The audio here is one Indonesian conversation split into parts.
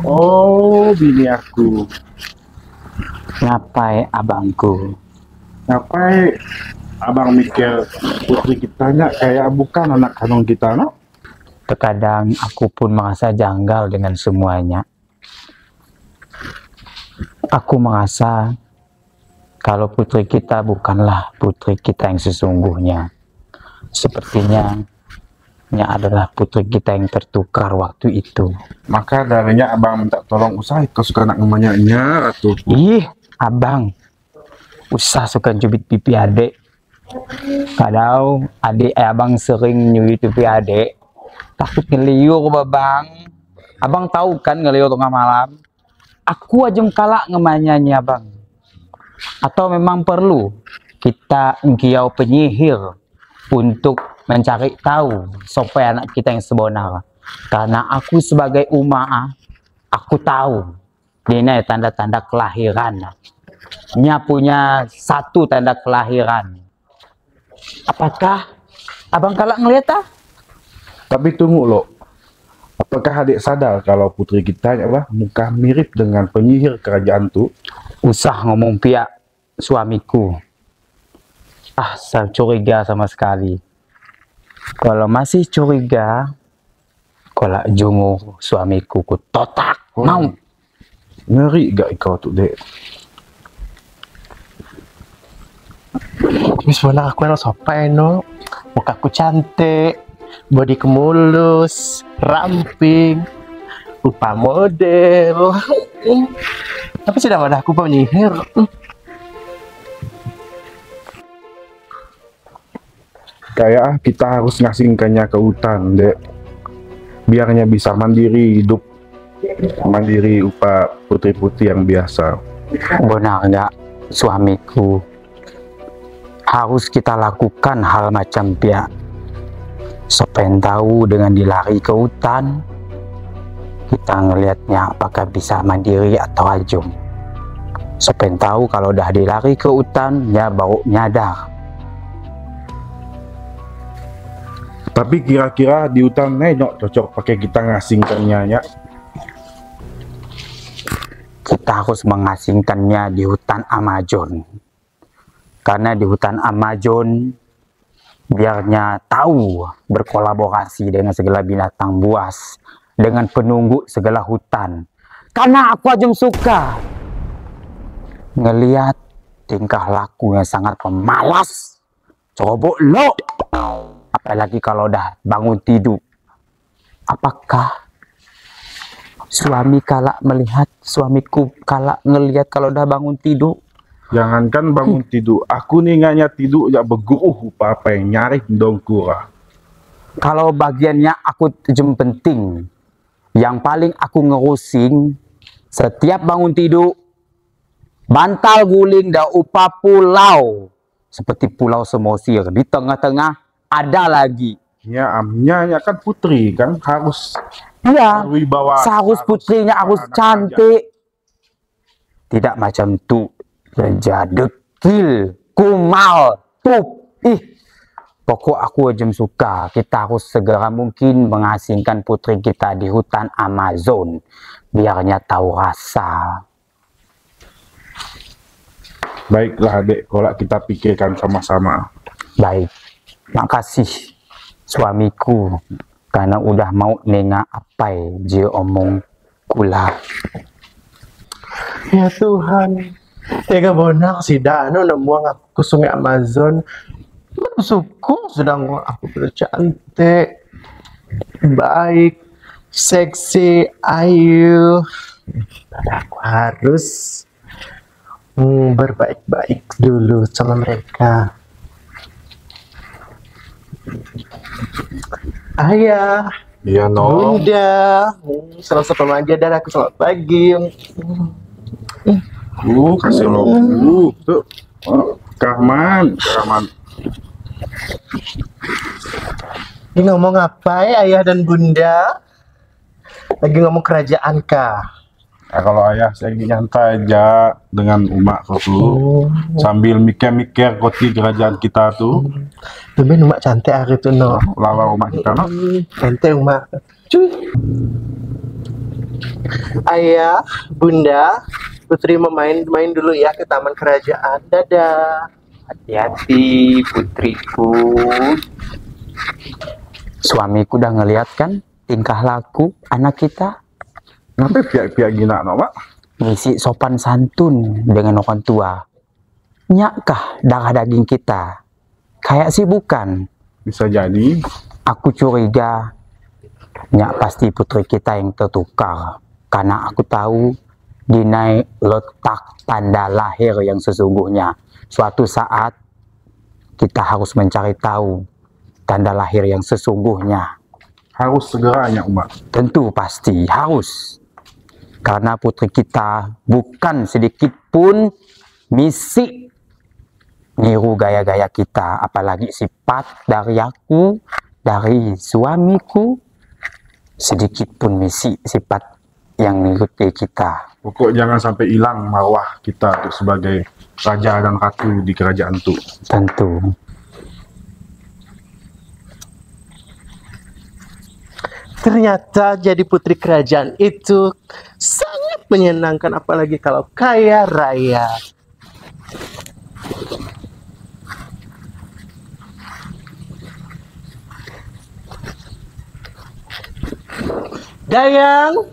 Oh, bini aku. Ngapai abangku? Ngapai abang mikir putri kitanya kayak bukan anak kandung kita, no? Terkadang aku pun merasa janggal dengan semuanya. Aku merasa kalau putri kita bukanlah putri kita yang sesungguhnya. Sepertinya nya adalah putri kita yang tertukar waktu itu. Maka darinya abang minta tolong usaha kau suka nak ngemanyaknya ratu. Ih, abang, usah suka cubit pipi adik. Kadang abang sering nyubit pipi adik, takut ngeliur babang. Abang tahu kan ngeliur tengah malam. Aku aja kalah ngemanyanya abang. Atau memang perlu kita engkiau penyihir untuk mencari tahu supaya anak kita yang sebenar. Karena aku sebagai umaah, aku tahu ini tanda-tanda kelahiran. Nya punya satu tanda kelahiran. Apakah abang kalak ngeliat ah? Tapi tunggu loh. Apakah adik sadar kalau putri kita apa muka mirip dengan penyihir kerajaan tuh? Usah ngomong pihak suamiku. Ah, saya curiga sama sekali. Kalau masih curiga, kalau jungu suamiku ku totak, mau. Ngeri gak kau tuh, Dek? Tapi sebenarnya aku harus apa no? Mukaku cantik, body mulus, ramping, rupa model. Tapi sudah ada aku penyihir. Kayak kita harus ngasingkannya ke hutan, Dek. Biarnya bisa mandiri hidup, mandiri upah putri-putri yang biasa. Benar enggak, suamiku? Harus kita lakukan hal macam pihak. Supaya tahu dengan dilari ke hutan, kita ngelihatnya apakah bisa mandiri atau ajum. Supaya tahu kalau udah dilari ke hutan, ya baru nyadar. Tapi kira-kira di hutan nenyok cocok pakai kita ngasingkannya ya. Kita harus mengasingkannya di hutan Amazon. Karena di hutan Amazon, biarnya tahu berkolaborasi dengan segala binatang buas, dengan penunggu segala hutan. Karena aku aja suka ngelihat tingkah laku yang sangat pemalas, cobok lo. Apalagi kalau udah bangun tidur. Apakah suami kalak melihat, suamiku kalak ngelihat kalau udah bangun tidur? Jangankan bangun tidur, aku nih nganya tidur ya beguh apa yang nyari dongku. Kalau bagiannya aku jem penting, yang paling aku ngerusin setiap bangun tidur, bantal guling dah upah pulau seperti pulau Samosir di tengah-tengah ada lagi. Ya amnya kan putri kan harus Iya, wibawa, seharus putrinya harus cantik. Tidak macam tu raja dekil, kumal, tup. Pokok aku aja suka. Kita harus segera mungkin mengasingkan putri kita di hutan Amazon. Biarnya tahu rasa. Baiklah dek, kalau kita pikirkan sama-sama. Baik, makasih suamiku. Karena udah mau nengah apa je omong kula. Ya Tuhan, tega bonak si Dano buang aku ke sungai Amazon. Bersyukur sedang aku bercantik, baik, seksi, ayu. Dan aku harus berbaik-baik dulu sama mereka. Ayah, Iya no. Bunda, selamat remaja dan aku selamat pagi. Kasih lo. Tuh. Kahman. Ini ngomong apa ya ayah dan bunda? Lagi ngomong kerajaan kah? Nah, kalau ayah saya nyantai aja dengan umak kau tuh, sambil mikir-mikir koti kerajaan kita tuh. Tumben umak cantik hari itu no. Lawa umak kita no. Cantik umak. Cuy. Ayah, bunda, putri mau main-main dulu ya ke taman kerajaan. Dadah. Hati-hati putriku. Suamiku udah ngeliat kan tingkah laku anak kita. Kenapa pihak-pihak gina no, Mak? Ngisi sopan santun dengan orang tua. Nyakkah darah daging kita? Kayak sih bukan. Bisa jadi. Aku curiga nyak pasti putri kita yang tertukar. Karena aku tahu dinai letak tanda lahir yang sesungguhnya. Suatu saat kita harus mencari tahu tanda lahir yang sesungguhnya. Harus segera Nyak Mbak. Tentu pasti harus. Karena putri kita bukan sedikit pun misi niru gaya-gaya kita. Apalagi sifat dari aku, dari suamiku, sedikit pun misi sifat yang mengikuti kita. Pokok jangan sampai hilang marwah kita untuk sebagai raja dan ratu di kerajaan itu. Tentu. Ternyata jadi putri kerajaan itu sangat menyenangkan, apalagi kalau kaya raya. Dayang,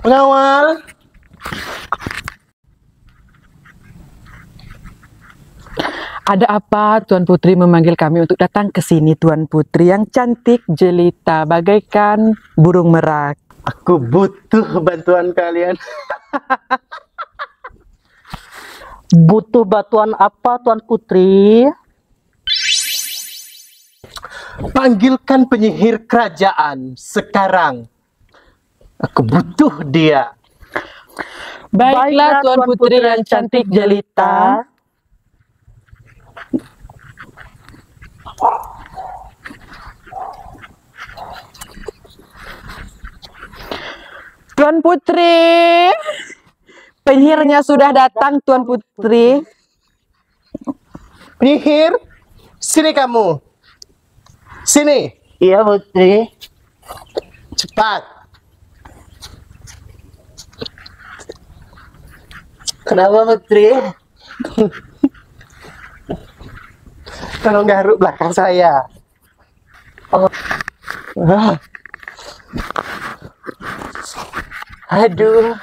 pengawal. Ada apa Tuan Putri memanggil kami untuk datang ke sini, Tuan Putri yang cantik jelita bagaikan burung merak? Aku butuh bantuan kalian. Butuh bantuan apa, Tuan Putri? Panggilkan penyihir kerajaan sekarang. Aku butuh dia. Baiklah Tuan Putri yang cantik jelita. Tuan Putri, penyihirnya sudah datang, Tuan Putri. Penyihir, sini kamu. Sini. Iya, Putri. Cepat. Kenapa, Putri? Tolong garuk belakang saya. Oh. Ah. Aduh.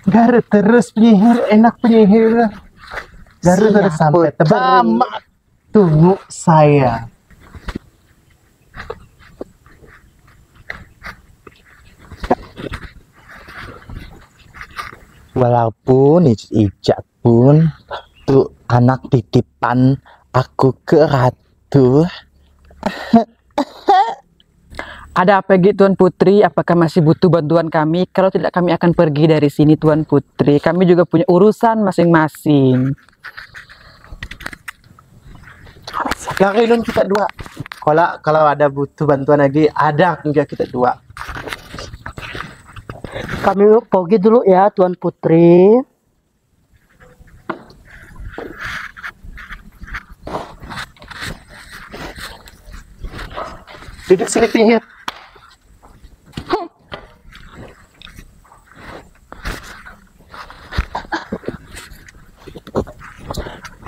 Garuk terus penyihir, enak penyihir. Garuk terus sampai tamat tunggu saya. Walaupun Ijat pun tuh anak titipan aku ke ratu. Ada apa gitu Tuan Putri? Apakah masih butuh bantuan kami? Kalau tidak kami akan pergi dari sini Tuan Putri. Kami juga punya urusan masing-masing. Yang kita dua. Kalau ada butuh bantuan lagi, ada enggak kita dua. Kami pergi dulu ya, Tuan Putri. Duduk sini penyihir.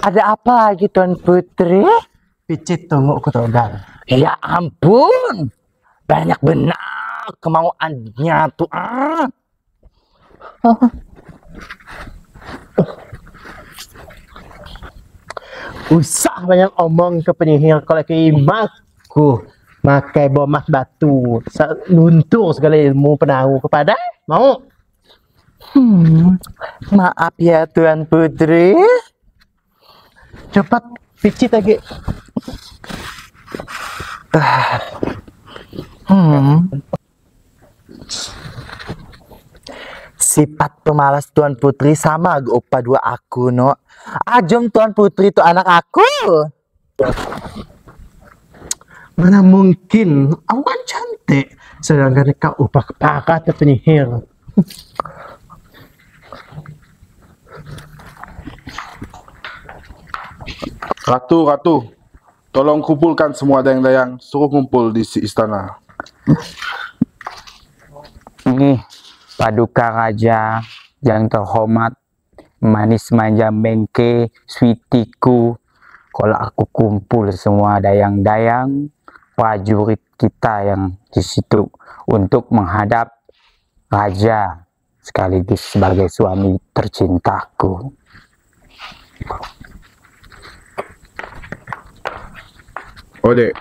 Ada apa lagi Tuan Putri? Picit tunggu ketodan. Ya ampun, banyak benar kemauannya tuh. Usah banyak omong ke penyihir, kalau ke imaku makai bomas batu, luntur segala ilmu penahu kepada mau. Maaf ya Tuan Putri. Cepat picit lagi. Sifat pemalas Tuan Putri sama opa dua aku no. Ajom Tuan Putri itu anak aku. Mana mungkin awan cantik sedangkan kau upah kepaka penyihir. Ratu, tolong kumpulkan semua dayang-dayang, suruh kumpul di istana. nih paduka raja yang terhormat, manis manja mengke, sweetiku. Kalau aku kumpul semua dayang-dayang prajurit kita yang di situ untuk menghadap raja sekaligus sebagai suami tercintaku. Oh dek,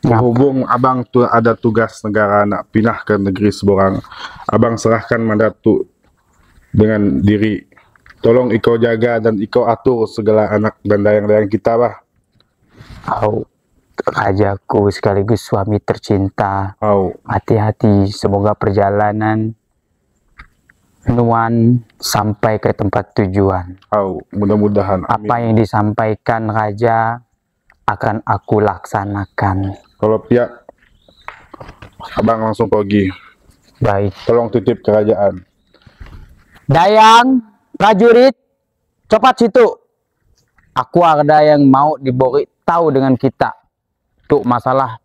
berhubung abang tuh ada tugas negara nak pindah ke negeri seberang, abang serahkan mandat tu dengan diri. Tolong ikau jaga dan ikau atur segala anak dan dayang-dayang kita bah. Au, rajaku sekaligus suami tercinta. Au, Hati-hati, semoga perjalanan Nuan sampai ke tempat tujuan. au, mudah-mudahan. Amin. Apa yang disampaikan raja akan aku laksanakan. Kalau pihak abang langsung pergi. Baik. Tolong titip kerajaan. Dayang, prajurit, cepat situ. Aku ada yang mau diberitahu dengan kita. Untuk masalah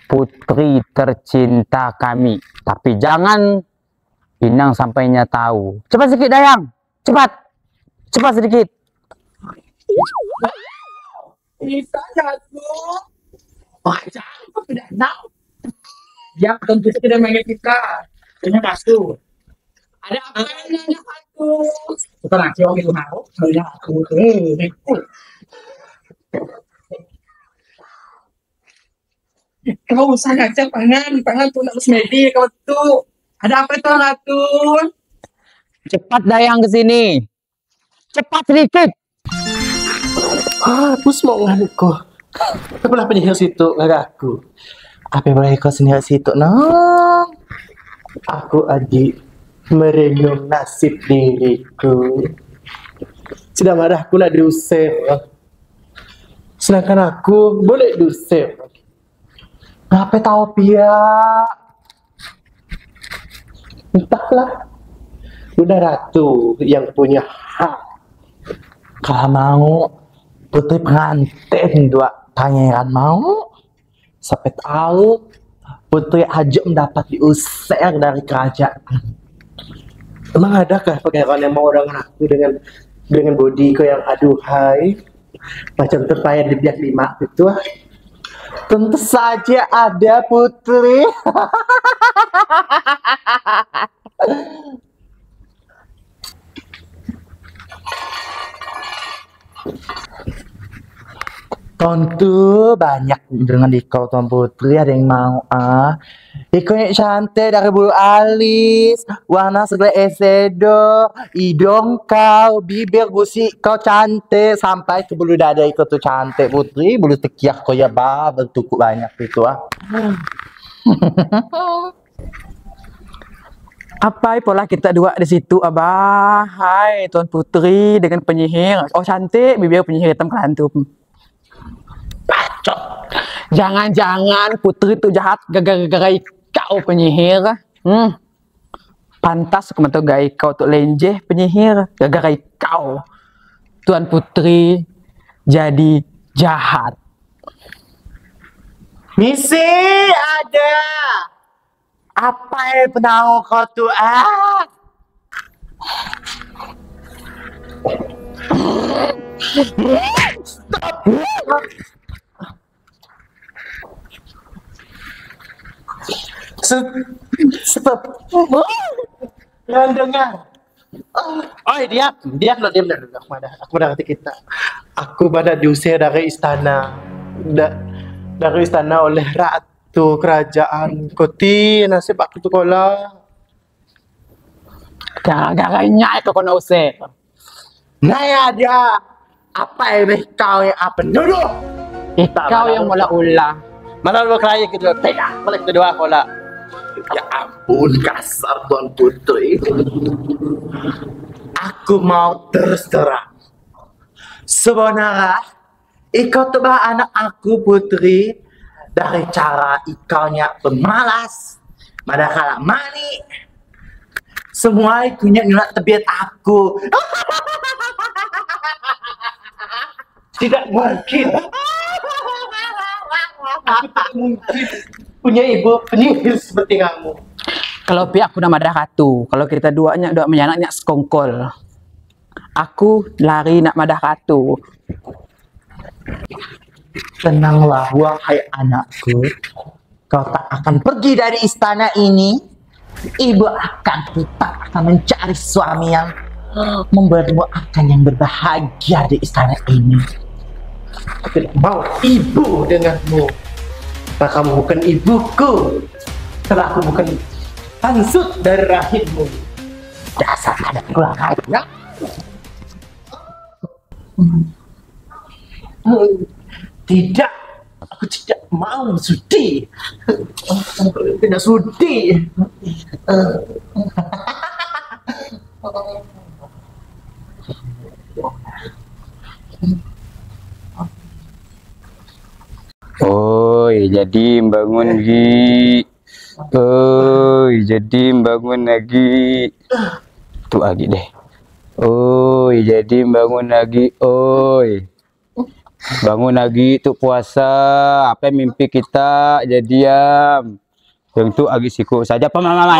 putri tercinta kami. Tapi jangan Inang sampainya tahu. Cepat sedikit Dayang. Cepat. Cepat sedikit. Yang tentu tidak mengenai kita. Punya masuk. Ada apa yang nanya aku? Bukan lagi orang itu mau. Nanya aku. Kau usah ngajak pangan tuh nak semedi kau tuh. Ada apa tuh Ratu? Cepat Dayang ke sini. Cepat sedikit. Aku mau ngaku. Aku lah penyihir situ ngaku. Apa boleh kau sendiri situ, nong? Aku adik merenung nasib diriku. Sudah marah aku nak diusir. Sedangkan aku boleh diusir. Ngapa tahu pihak? Entahlah. Bunda Ratu yang punya hak. Kalau mau putri pengantin dua pangeran mau, sampai tahu putri aja mendapat diusir dari kerajaan. Emang adakah pangeran yang mau dengan aku dengan bodiku yang aduhai macam terpayar di biak lima itu? Tentu saja ada putri. Tentu banyak dengan ikau Tuan Putri, ada yang mau ikau yang cantik dari bulu alis, warna segala esedo, hidung kau, bibir gusi kau cantik, sampai ke bulu dada ikau tuh cantik Putri, bulu tekiak kau ya bentuk banyak itu Apa pola kita dua di situ, Abah? Hai, Tuan Putri dengan penyihir. Oh, cantik, bibir penyihir hitam kelantum. Bacot. Jangan-jangan Putri itu jahat gara-gara kau penyihir. Pantas aku mentogai kau tuh lenjeh penyihir gara-gara kau. Tuan Putri jadi jahat. Misi ada. Apa yang pernah kau tuh Stop. Jangan dengar. Oh, diam dulu. Aku pada hati kita. Aku pada diusir dari istana. Dari istana oleh ratu kerajaan. Koti nasib aku tuh kola. Gara-garanya itu kau usir. Nah ada. Apa yang kau yang apa? Duduk. Kau yang mula-ula. Mana lu keraya gitu? Tidak, balik kedua kola. Ya ampun, kasar Tuan Putri. Aku mau terus terang. Sebenarnya ikau tuh anak aku Putri dari cara ikaunya pemalas, manakala mani. Semua ikunya nyulat tebiat aku. Tidak mungkin. Aku tidak mungkin punya ibu penyihir seperti kamu. Kalau pi aku nama Madakatu. Kalau kita duanya dua menyanaknya sekongkol. Aku lari nak Madakatu. Tenanglah, wahai anakku. Kau tak akan pergi dari istana ini. Ibu akan tetap akan mencari suami yang membuatmu akan yang berbahagia di istana ini. Aku tidak mau ibu denganmu. Karena kamu bukan ibuku. Karena aku bukan hansut dari rahimmu. Dasar anak kurang ajar. Tidak, aku tidak mau sudi. Tidak sudi. Oi, jadi bangun lagi. Oi, jadi bangun lagi. Tuh lagi deh. Oi, jadi bangun lagi. Oi. Bangun lagi tuh puasa. Apa mimpi kita jadiam. Yang tuh lagi siku saja Pak Mama.